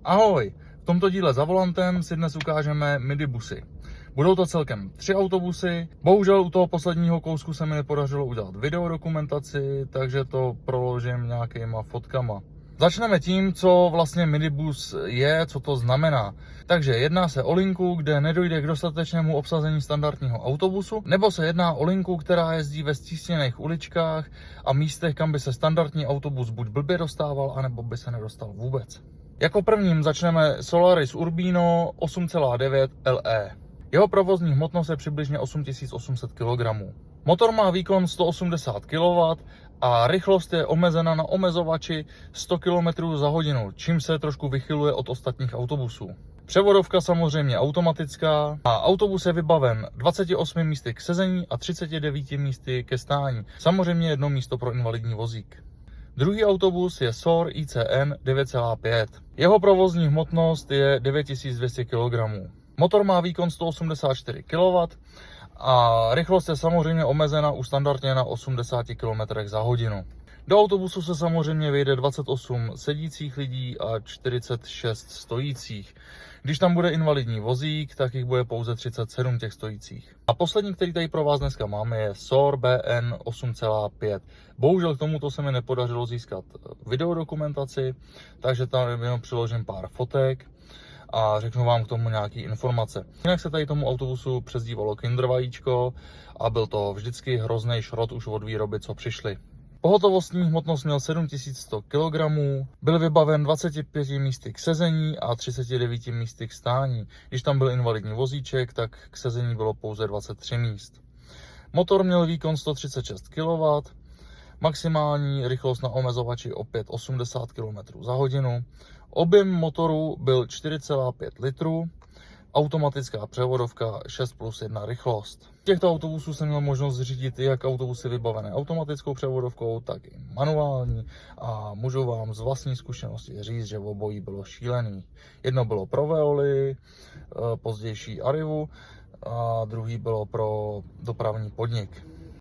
Ahoj, v tomto díle za volantem si dnes ukážeme midibusy. Budou to celkem 3 autobusy. Bohužel u toho posledního kousku se mi nepodařilo udělat videodokumentaci, takže to proložím nějakýma fotkama. Začneme tím, co vlastně midibus je, co to znamená. Takže jedná se o linku, kde nedojde k dostatečnému obsazení standardního autobusu, nebo se jedná o linku, která jezdí ve stísněných uličkách a místech, kam by se standardní autobus buď blbě dostával, anebo by se nedostal vůbec. Jako prvním začneme Solaris Urbino 8,9 LE. Jeho provozní hmotnost je přibližně 8800 kg. Motor má výkon 180 kW a rychlost je omezena na omezovači 100 km za hodinu, čím se trošku vychyluje od ostatních autobusů. Převodovka samozřejmě automatická a autobus je vybaven 28 místy k sezení a 39 místy ke stání. Samozřejmě jedno místo pro invalidní vozík. Druhý autobus je SOR ICN 9,5. Jeho provozní hmotnost je 9200 kg. Motor má výkon 184 kW a rychlost je samozřejmě omezena už standardně na 80 km za hodinu. Do autobusu se samozřejmě vejde 28 sedících lidí a 46 stojících. Když tam bude invalidní vozík, tak jich bude pouze 37 těch stojících. A poslední, který tady pro vás dneska máme, je SOR BN 8,5. Bohužel k tomuto se mi nepodařilo získat videodokumentaci, takže tam jenom přiložím pár fotek a řeknu vám k tomu nějaké informace. Jinak se tady tomu autobusu přezdívalo Kindervajíčko a byl to vždycky hrozný šrot už od výroby, co přišli. Pohotovostní hmotnost měl 7100 kg, byl vybaven 25 místy k sezení a 39 místy k stání. Když tam byl invalidní vozíček, tak k sezení bylo pouze 23 míst. Motor měl výkon 136 kW, maximální rychlost na omezovači opět 80 km za hodinu. Objem motoru byl 4,5 litrů, automatická převodovka 6+1 rychlost. V těchto autobusů jsem měl možnost řídit jak autobusy vybavené automatickou převodovkou, tak i manuální a můžu vám z vlastní zkušenosti říct, že obojí bylo šílený. Jedno bylo pro Veoly, pozdější Arrivu a druhý bylo pro dopravní podnik.